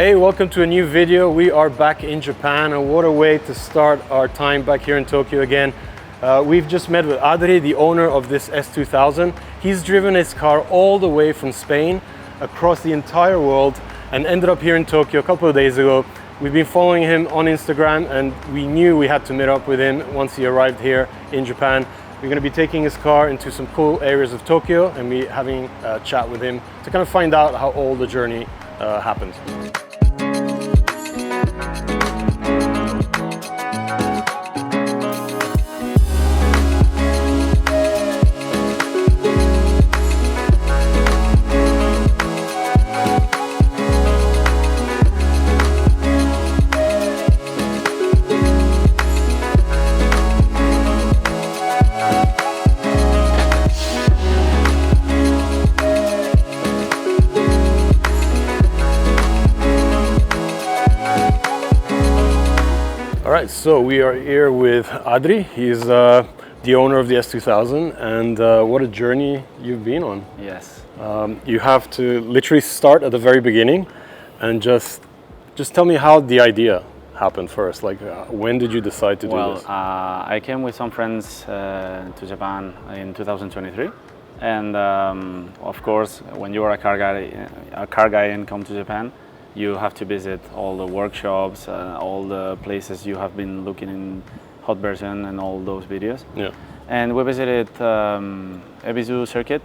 Hey, welcome to a new video. We are back in Japan, and what a way to start our time back here in Tokyo again. We've just met with Adri, the owner of this S2000. He's driven his car all the way from Spain across the entire world and ended up here in Tokyo a couple of days ago. We've been following him on Instagram, and we knew we had to meet up with him once he arrived here in Japan. We're going to be taking his car into some cool areas of Tokyo and be having a chat with him to kind of find out how all the journey happened. Alright, so we are here with Adri. He's the owner of the S2000, and what a journey you've been on. Yes. You have to literally start at the very beginning and just tell me how the idea happened first. Like, when did you decide to do this? I came with some friends to Japan in 2023, and of course, when you are a car guy and come to Japan, you have to visit all the workshops, all the places you have been looking in hot version and all those videos. Yeah. And we visited Ebisu circuit,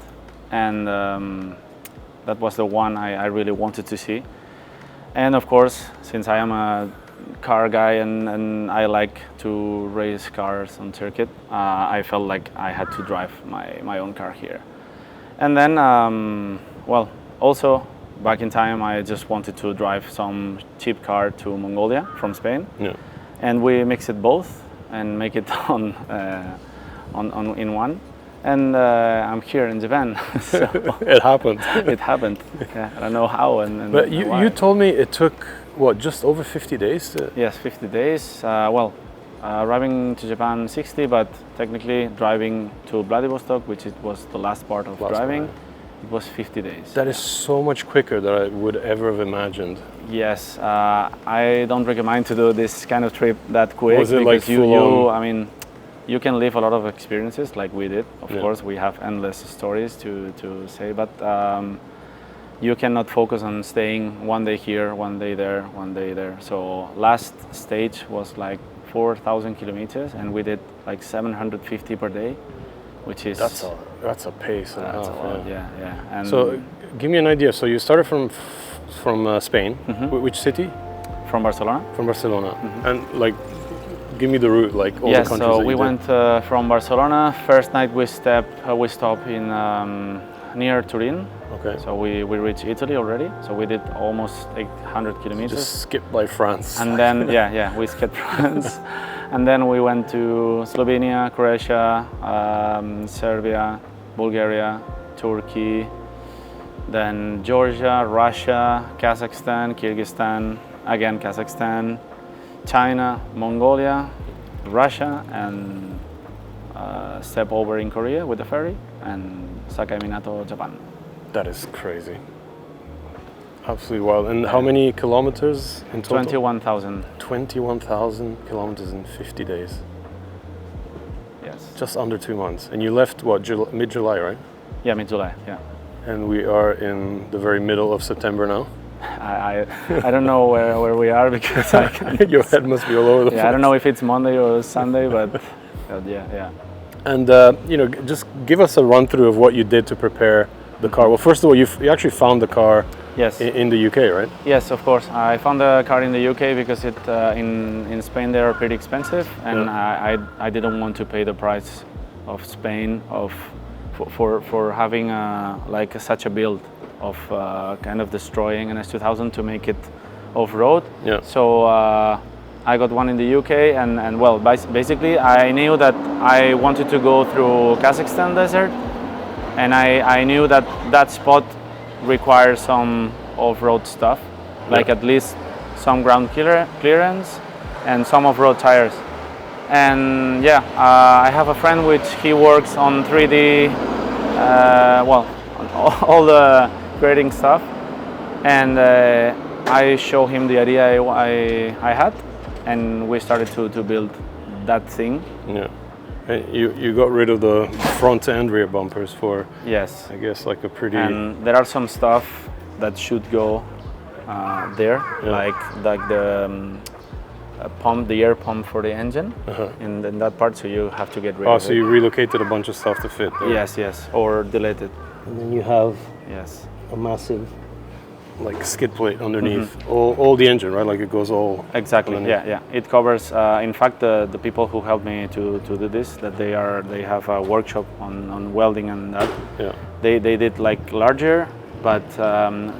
and that was the one I really wanted to see. And of course, since I am a car guy and I like to race cars on circuit, I felt like I had to drive my own car here. And then, well, also, back in time, I just wanted to drive some cheap car to Mongolia from Spain, Yeah. and we mix it both and make it on in one. And I'm here in Japan, so It happened. it happened. Yeah, I don't know how and But why. you told me it took, what, just over 50 days? Yes, 50 days. Arriving to Japan 60, but technically driving to Vladivostok, which it was the last part of driving. It was 50 days. That is so much quicker than I would ever have imagined. Yes, I don't recommend to do this kind of trip that quick. Was it like because I mean, you can live a lot of experiences like we did. Of Yeah. course, we have endless stories to say, but you cannot focus on staying one day here, one day there, one day there. So last stage was like 4,000 kilometers, and we did like 750 per day, which is That's a pace and a that's half. a lot. Yeah. And So, give me an idea. So you started from Spain. Which city? from Barcelona. From Barcelona. And like, give me the route, like all the Yes, countries. so that we you did. went from Barcelona. First night we stopped in near Turin. Okay. So we reached Italy already. So we did almost 800 kilometers. Just skip by France. And then we skipped France. And then we went to Slovenia, Croatia, Serbia, Bulgaria, Turkey, then Georgia, Russia, Kazakhstan, Kyrgyzstan, again Kazakhstan, China, Mongolia, Russia, and step over in Korea with the ferry, and Sakai Minato, Japan. That is crazy. Absolutely wild. And how many kilometers in total? 21,000. 21,000 kilometers in 50 days. Yes. Just under 2 months. And you left, what, mid-July, right? Yeah, mid-July. Yeah. And we are in the very middle of September now. I don't know where we are because I can't. Your head must be all over the place. Yeah, I don't know if it's Monday or Sunday, but yeah. And just give us a run through of what you did to prepare the car. Well, first of all, you actually found the car. Yes. In the UK, right? Yes, of course. I found the car in the UK because in Spain they are pretty expensive, and I didn't want to pay the price of Spain for having such a build of kind of destroying an S2000 to make it off-road. Yeah. So I got one in the UK, and well, basically I knew that I wanted to go through Kazakhstan desert, and I knew that spot requires some off-road stuff, like at least some ground clearance and some off-road tires. And yeah, I have a friend which he works on 3D, on all the grading stuff, and I show him the idea I had, and we started to build that thing. Yeah. And you got rid of the front and rear bumpers for, Yes. I guess, like a pretty... And there are some stuff that should go there, Yeah. like the pump, the air pump for the engine, in that part. So you have to get rid Oh, of so it. you relocated a bunch of stuff to fit there. Yes, or delete it. And then you have Yes. a massive, like, skid plate underneath all the engine, right? Like it goes all... Exactly. underneath. Yeah. It covers. In fact, the people who helped me to do this, that they have a workshop on welding and that. Yeah. They did like larger, but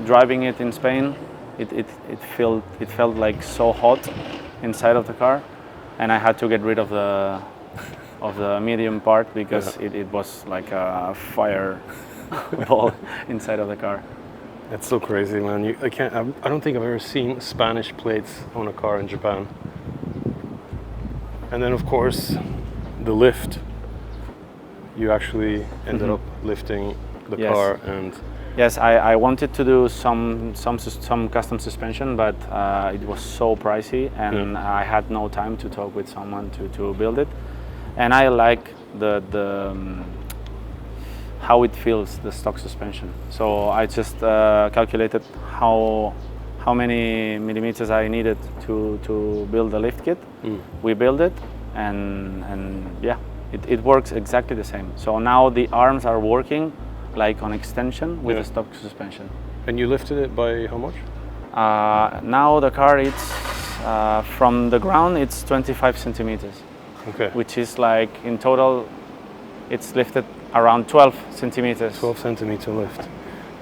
driving it in Spain, it felt like so hot inside of the car, and I had to get rid of the medium part because it was like a fire ball inside of the car. That's so crazy, man. I don't think I've ever seen Spanish plates on a car in Japan. And then, of course, the lift. You actually ended up lifting the Yes. car, and Yes, I wanted to do some custom suspension, but it was so pricey, and I had no time to talk with someone to build it. And I like the how it feels, the stock suspension. So I just calculated how many millimeters I needed to build the lift kit. We built it, and yeah, it works exactly the same. So now the arms are working like on extension with the stock suspension. And you lifted it by how much? Now the car, it's from the ground, it's 25 centimeters, Okay. which is like in total, it's lifted around 12 centimeters. 12 centimeter lift.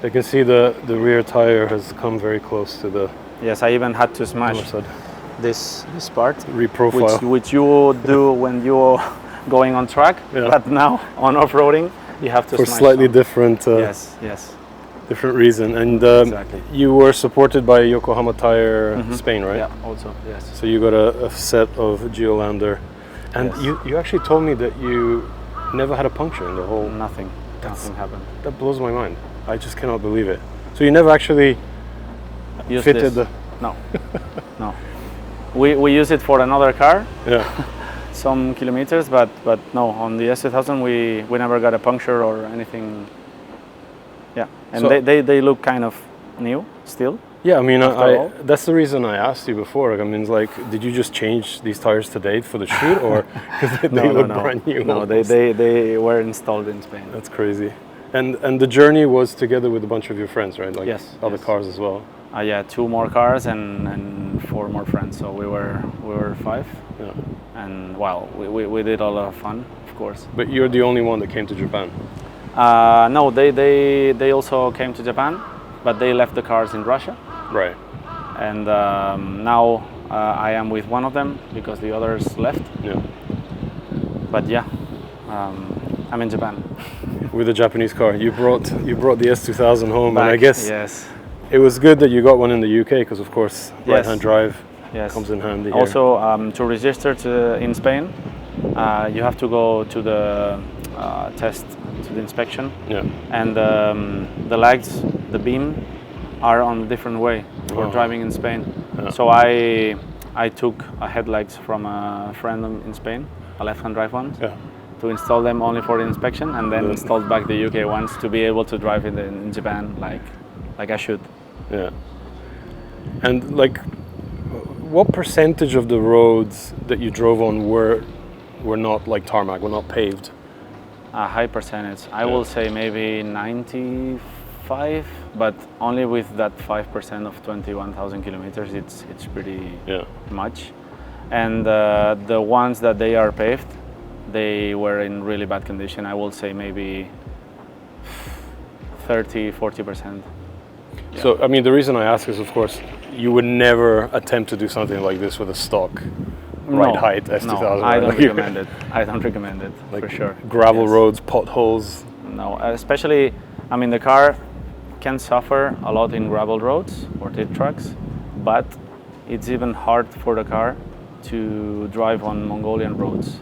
You can see the rear tire has come very close to the Yes, I even had to other smash side. this part, Reprofile. which you do when you're going on track, but now on off-roading, you have to For smash slightly some. different Yes. different reason. And Exactly. you were supported by Yokohama Tire Spain, right? Yeah, also, yes. So you got a set of Geolander. And Yes. you actually told me that you never had a puncture in the whole... Nothing happened. That blows my mind. I just cannot believe it. So you never actually Use fitted this. the... No. We use it for another car, Yeah. some kilometers, but no, on the S2000 we never got a puncture or anything. Yeah, and So- they look kind of new still. Yeah, I mean, After all? that's the reason I asked you before. Like, I mean, like, did you just change these tires today for the shoot, or because they look brand new? No, almost? they were installed in Spain. That's crazy. And the journey was together with a bunch of your friends, right? Like Yes, other yes. cars as well. Yeah, 2 more cars and 4 more friends. So we were 5, Yeah. and wow, we did a lot of fun, of course. But you're the only one that came to Japan. No, they also came to Japan, but they left the cars in Russia. Right. And now I am with one of them because the others left. Yeah. But yeah, I'm in Japan. With a Japanese car, you brought the S2000 home, and I Back, guess yes, it was good that you got one in the UK because, of course, right-hand drive yes. comes in handy. Here. Also, to register in Spain, you have to go to the test, to the inspection, Yeah. and the lights, the beam, are on a different way. We're driving in Spain, so I took a headlights from a friend in Spain, a left-hand drive one. Yeah. To install them only for the inspection, and then installed back the UK ones to be able to drive in Japan like I should. Yeah. And like, what percentage of the roads that you drove on were not like tarmac, were not paved? A high percentage. I will say maybe 95, but only with that 5% of 21,000 kilometers. It's pretty much. And the ones that they are paved, they were in really bad condition. I will say maybe 30-40%. Yeah. So, I mean, the reason I ask is, of course, you would never attempt to do something like this with a stock ride height S2000. No, I don't recommend it. I don't recommend it, like for sure. Gravel roads, potholes. No, especially, I mean, the car can suffer a lot in gravel roads or dirt tracks, but it's even hard for the car to drive on Mongolian roads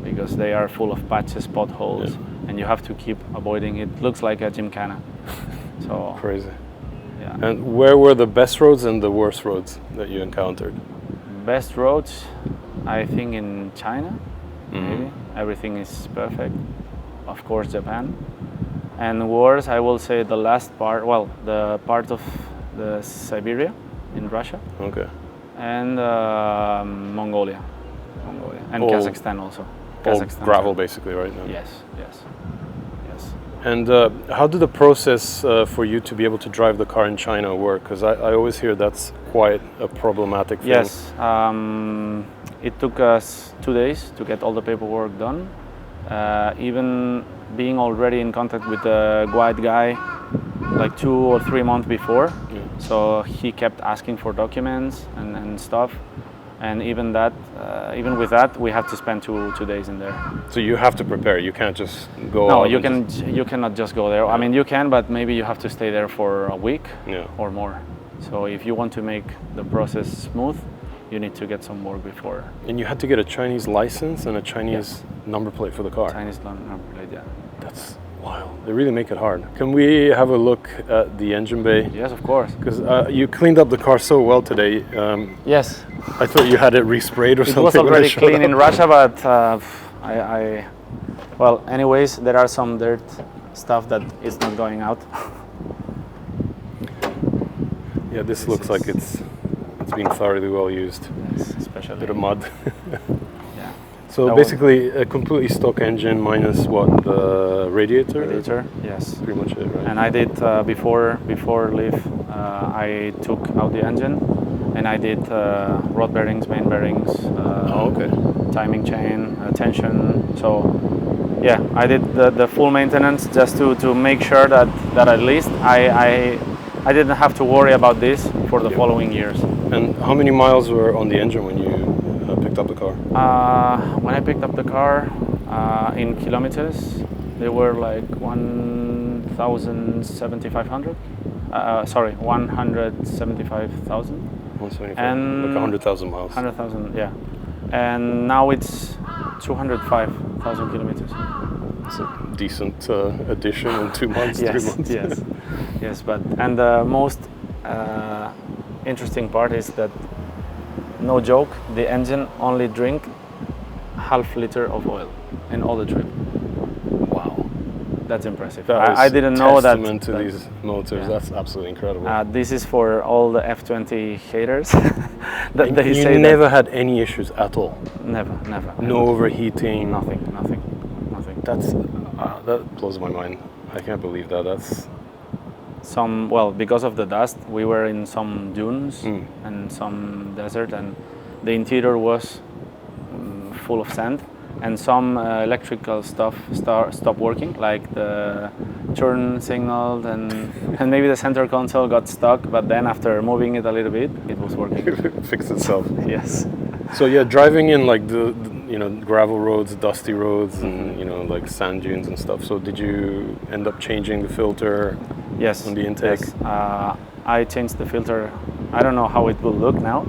because they are full of patches, potholes, and you have to keep avoiding it. Looks like a gymkhana. So crazy. Yeah. And where were the best roads and the worst roads that you encountered? Best roads, I think in China, maybe. Everything is perfect. Of course, Japan. And worst, I will say the last part, well, the part of the Siberia in Russia. Okay. And Mongolia. And All- Kazakhstan also. All Kazakhstan. gravel basically right now. Yes. And how did the process for you to be able to drive the car in China work? Because I always hear that's quite a problematic thing. Yes. It took us 2 days to get all the paperwork done. Even being already in contact with the guide guy like 2 or 3 months before. Yeah. So he kept asking for documents and stuff. And even with that, we have to spend two days in there. So you have to prepare. You can't just go. No, out you and you cannot just go there. I mean, you can, but maybe you have to stay there for a week Yeah. or more. So if you want to make the process smooth, you need to get some work before. And you had to get a Chinese license and a Chinese number plate for the car. Chinese number plate, yeah. That's wild. They really make it hard. Can we have a look at the engine bay? Yes, of course. Because you cleaned up the car so well today. Yes. I thought you had it resprayed or It something. was when I already showed clean in up. Russia, but well, anyways, there are some dirt stuff that is not going out. Yeah, this looks like it's been thoroughly well used. Yes, especially. Bit of mud. Yeah. So That basically a completely stock engine minus what, the radiator? Radiator, yes. Pretty much it, right? And I did before leave, I took out the engine, and I did rod bearings, main bearings, Okay. timing chain, tension. So yeah, I did the full maintenance just to make sure that at least I didn't have to worry about this for the following years. And how many miles were on the engine when you picked up the car? When I picked up the car, in kilometers, they were like 1,700. Sorry, 175,000. 175. And like 100,000 miles. 100,000, yeah. And now it's 205,000 kilometers. It's a decent addition in 2 months, Yes, 3 months. yes, yes. And the most interesting part is that, no joke, the engine only drink half liter of oil in all the trip. Wow. That's impressive. That I didn't know that. Testament to these motors. Yeah. That's absolutely incredible. This is for all the F20 haters. that they you say never had any issues at all. Never. No overheating. Nothing. That blows my mind. I can't believe that. That's Because of the dust, we were in some dunes and some desert, and the interior was full of sand, and some electrical stuff stopped working, like the turn signal, and maybe the center console got stuck, but then after moving it a little bit, it was working. it fixed itself. Yes. So yeah, driving in like the gravel roads, dusty roads, and like sand dunes and stuff. So did you end up changing the filter? Yes. On the intake? Yes. I changed the filter. I don't know how it will look now,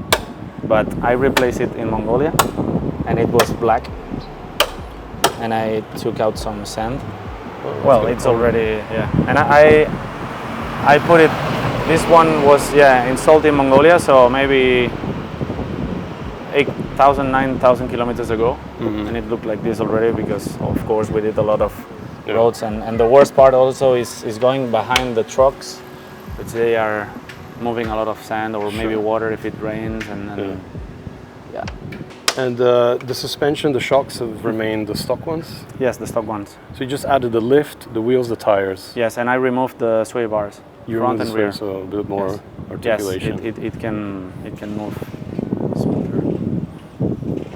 but I replaced it in Mongolia, and it was black. And I took out some sand. Well, it's already, yeah. And I put it. This one was installed in Mongolia, so maybe 8,000, 9,000 kilometers ago, and it looked like this already because, of course, we did a lot of roads, and the worst part also is going behind the trucks, which they are moving a lot of sand or maybe water if it rains, and yeah. And the suspension, the shocks have remained the stock ones? Yes, the stock ones. So you just added the lift, the wheels, the tires. Yes, and I removed the sway bars, You front removed and the rear. sway, so a bit more articulation. Yes, it can move smoother.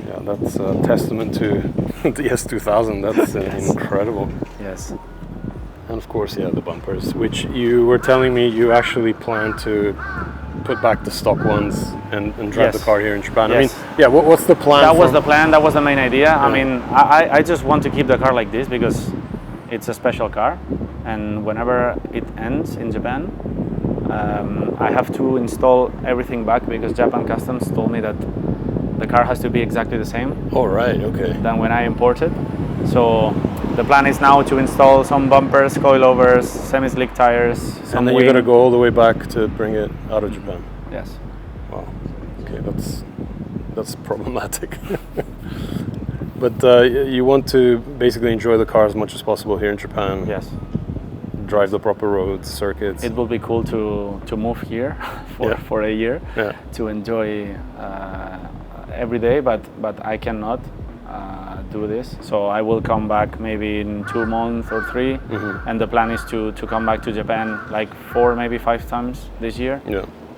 Yeah, that's a testament to the S2000. That's incredible. Yes. And of course, the bumpers, which you were telling me you actually plan to put back the stock ones and drive the car here in Japan. Yes. I mean, what's the plan? That was the plan. That was the main idea. I mean, I just want to keep the car like this because it's a special car, and whenever it ends in Japan, I have to install everything back because Japan Customs told me that the car has to be exactly the same Oh, right, okay. than when I imported. So the plan is now to install some bumpers, coilovers, semi-slick tires, some And then wing. you got to go all the way back to bring it out of Japan. Yes. Wow. Okay, that's problematic. But you want to basically enjoy the car as much as possible here in Japan. Yes. Drive the proper roads, circuits. It will be cool to move here for a year, to enjoy every day, but I cannot do this. So I will come back maybe in 2 months or 3, and the plan is to come back to Japan like 4, maybe 5 times this year,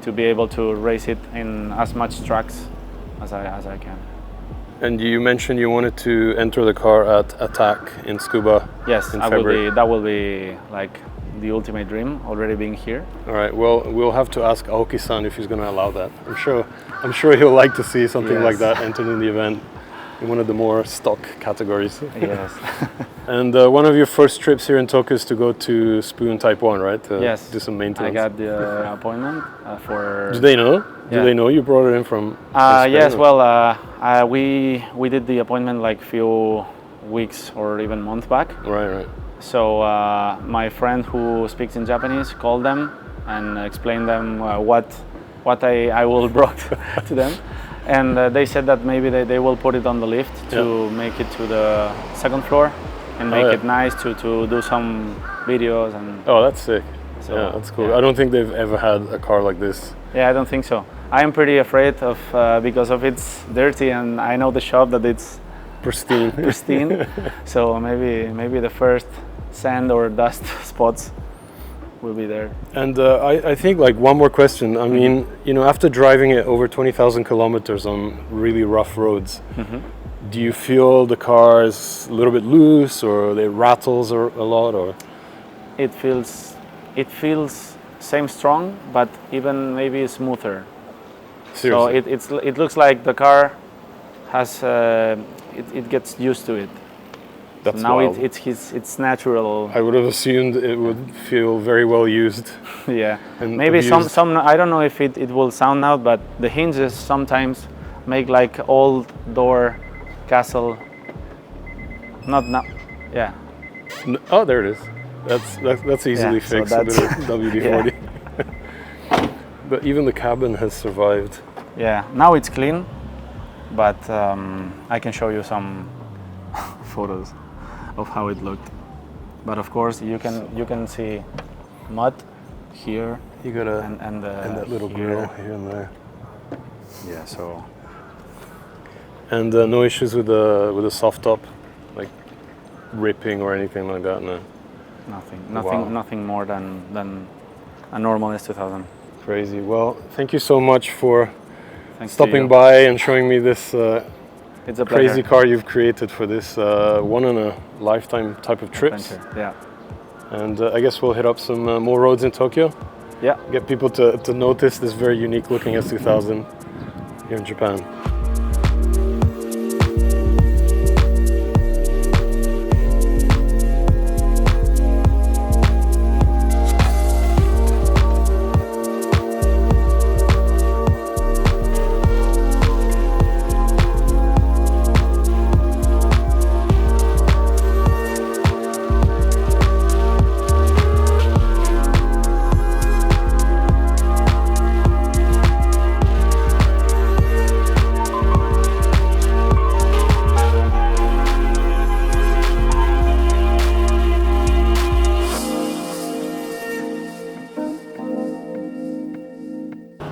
to be able to race it in as much tracks as I can. And you mentioned you wanted to enter the car at Attack in Tsukuba. Yes, in February. that will be like the ultimate dream, already being here. All right. Well, we'll have to ask Aoki-san if he's going to allow that. I'm sure he'll like to see something like that entered in the event in one of the more stock categories. Yes. And one of your first trips here in Tokyo is to go to Spoon Type 1, right? Yes. Do some maintenance. I got the appointment for. Do they know? Do they know you brought it in from? Yes. Well, we did the appointment like few weeks or even month back. Right. So my friend who speaks in Japanese called them and explained them what I will brought to them, and they said that maybe they will put it on the lift to make it to the second floor and make it nice to do some videos and. Oh, that's sick. So, yeah, that's cool. I don't think they've ever had a car like this. Yeah, I don't think so. I am pretty afraid of because of it's dirty, and I know the shop that it's pristine. So maybe the first sand or dust spots will be there. And I think like one more question. I mean, after driving it over 20,000 kilometers on really rough roads, do you feel the car is a little bit loose, or it rattles a lot, or? It feels same strong, but even maybe smoother. Seriously? So it looks like the car has it gets used to it. That's now wild. it's natural. I would have assumed it would feel very well used. Yeah, and maybe abused. some I don't know if it will sound out, but the hinges sometimes make like old door castle. Not now. Yeah. Oh, there it is. That's easily fixed so with a WD-40. But even the cabin has survived. Yeah, now it's clean, but I can show you some photos of how it looked. But of course, you can see mud here. You got and that little grill here and there. Yeah. So. And no issues with the soft top, like ripping or anything like that. No. Nothing more than a normal S2000. Crazy. Well, thank you so much for Thanks stopping by and showing me this it's a crazy car you've created for this one in a lifetime type of trips. Adventure. Yeah. And I guess we'll hit up some more roads in Tokyo. Yeah. Get people to notice this very unique looking S2000 here in Japan.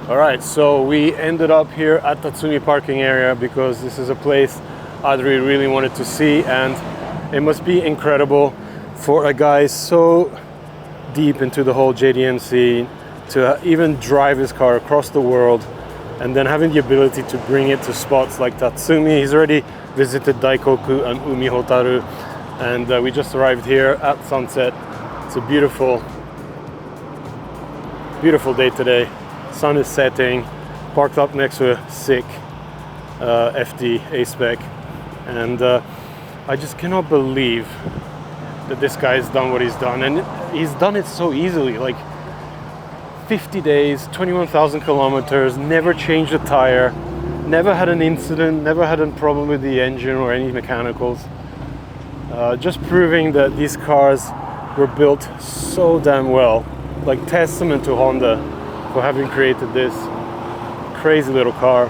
Alright, so we ended up here at Tatsumi parking area because this is a place Adri really wanted to see, and it must be incredible for a guy so deep into the whole JDM scene to even drive his car across the world and then having the ability to bring it to spots like Tatsumi. He's already visited Daikoku and Umi Hotaru, and we just arrived here at sunset. It's a beautiful day today. Sun is setting, parked up next to a sick FD A-Spec, and I just cannot believe that this guy's done what he's done, and he's done it so easily. Like 50 days, 21,000 kilometers, never changed a tire, never had an incident, never had a problem with the engine or any mechanicals. just proving that these cars were built so damn well. Like, testament to Honda for having created this crazy little car.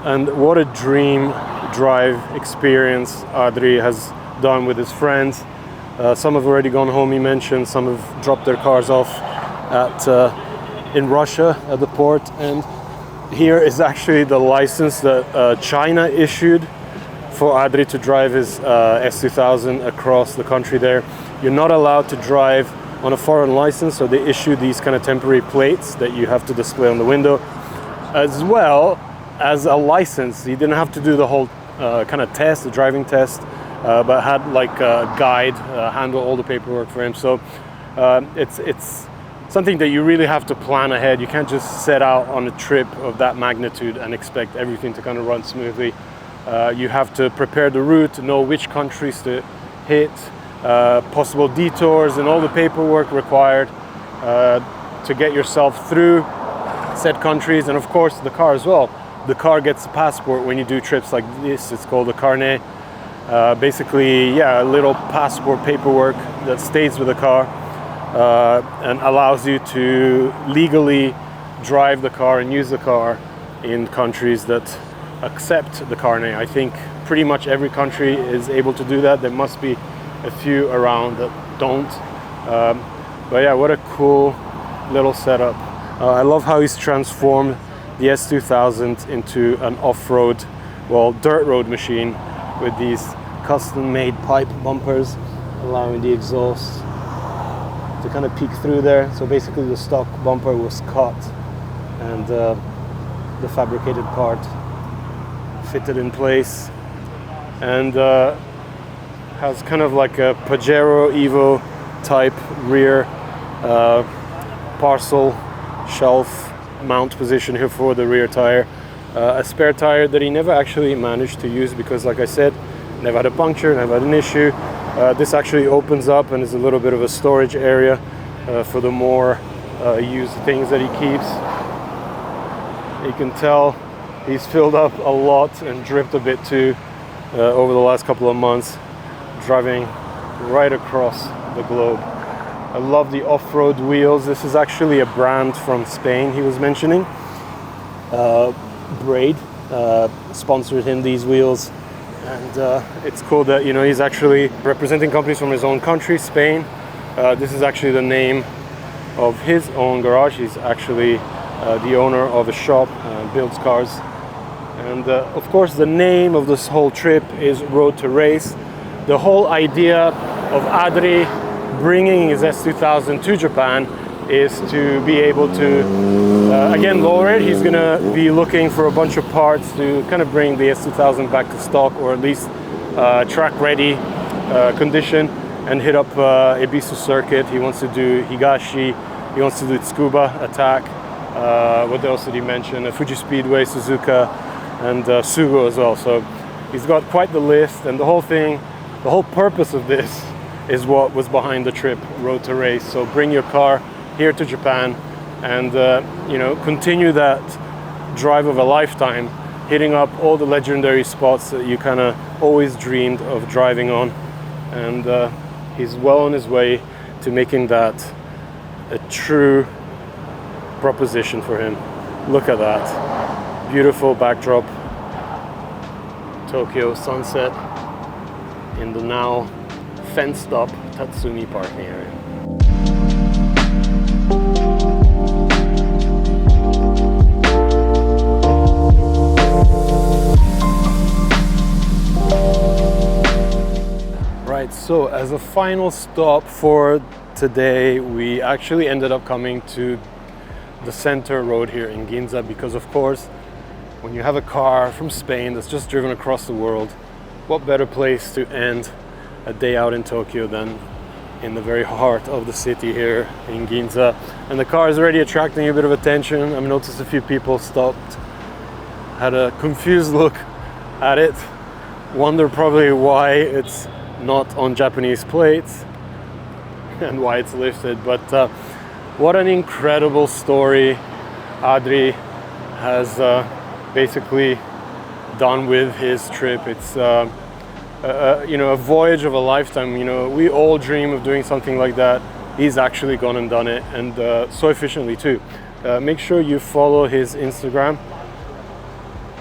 And what a dream drive experience Adri has done with his friends. Some have already gone home, he mentioned. Some have dropped their cars off in Russia at the port. And here is actually the license that China issued for Adri to drive his S2000 across the country there. You're not allowed to drive on a foreign license, so they issue these kind of temporary plates that you have to display on the window, as well as a license. He didn't have to do the whole kind of test, the driving test, but had like a guide handle all the paperwork for him. So it's something that you really have to plan ahead. You can't just set out on a trip of that magnitude and expect everything to kind of run smoothly. You have to prepare the route, to know which countries to hit, possible detours, and all the paperwork required to get yourself through said countries, and of course the car as well. The car gets a passport when you do trips like this. It's called a carnet. Basically, yeah, a little passport paperwork that stays with the car and allows you to legally drive the car and use the car in countries that accept the carnet. I think pretty much every country is able to do that. There must be a few around that don't. But yeah, what a cool little setup. I love how he's transformed the S2000 into an off-road, well, dirt road machine with these custom-made pipe bumpers, allowing the exhaust to kind of peek through there. So basically the stock bumper was cut and the fabricated part fitted in place, and has kind of like a Pajero Evo type rear parcel shelf mount position here for the rear tire. A spare tire that he never actually managed to use because, like I said, never had a puncture, never had an issue. This actually opens up and is a little bit of a storage area for the more used things that he keeps. You can tell he's filled up a lot and dripped a bit too over the last couple of months, driving right across the globe. I love the off-road wheels. This is actually a brand from Spain he was mentioning. Braid sponsored him these wheels, and it's cool that, you know, he's actually representing companies from his own country, Spain. This is actually the name of his own garage. He's actually the owner of a shop, builds cars. And of course the name of this whole trip is Road to Race. The whole idea of Adri bringing his S2000 to Japan is to be able to again lower it. He's gonna be looking for a bunch of parts to kind of bring the S2000 back to stock, or at least track ready condition, and hit up Ebisu circuit. He wants to do Higashi, he wants to do Tsukuba attack. What else did he mention? Fuji Speedway, Suzuka, and Sugo as well. So he's got quite the list, and the whole thing, the whole purpose of this is what was behind the trip, Road to Race. So bring your car here to Japan and you know, continue that drive of a lifetime, hitting up all the legendary spots that you kind of always dreamed of driving on. And he's well on his way to making that a true proposition for him. Look at that beautiful backdrop, Tokyo sunset in the now fenced up Tatsumi parking area. Right, so as a final stop for today, we actually ended up coming to the center road here in Ginza, because of course, when you have a car from Spain that's just driven across the world, what better place to end a day out in Tokyo than in the very heart of the city here in Ginza. And the car is already attracting a bit of attention. I've noticed a few people stopped, had a confused look at it, wonder probably why it's not on Japanese plates and why it's lifted. But what an incredible story Adri has basically done with his trip. It's a you know, a voyage of a lifetime. You know, we all dream of doing something like that. He's actually gone and done it, and so efficiently too. Make sure you follow his Instagram,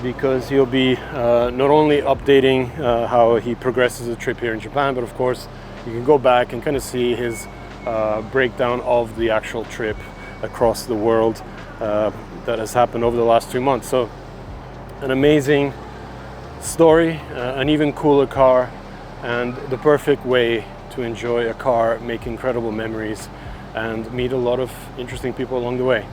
because he'll be not only updating how he progresses the trip here in Japan, but of course you can go back and kind of see his breakdown of the actual trip across the world that has happened over the last 2 months. So an amazing story, an even cooler car, and the perfect way to enjoy a car, make incredible memories, and meet a lot of interesting people along the way.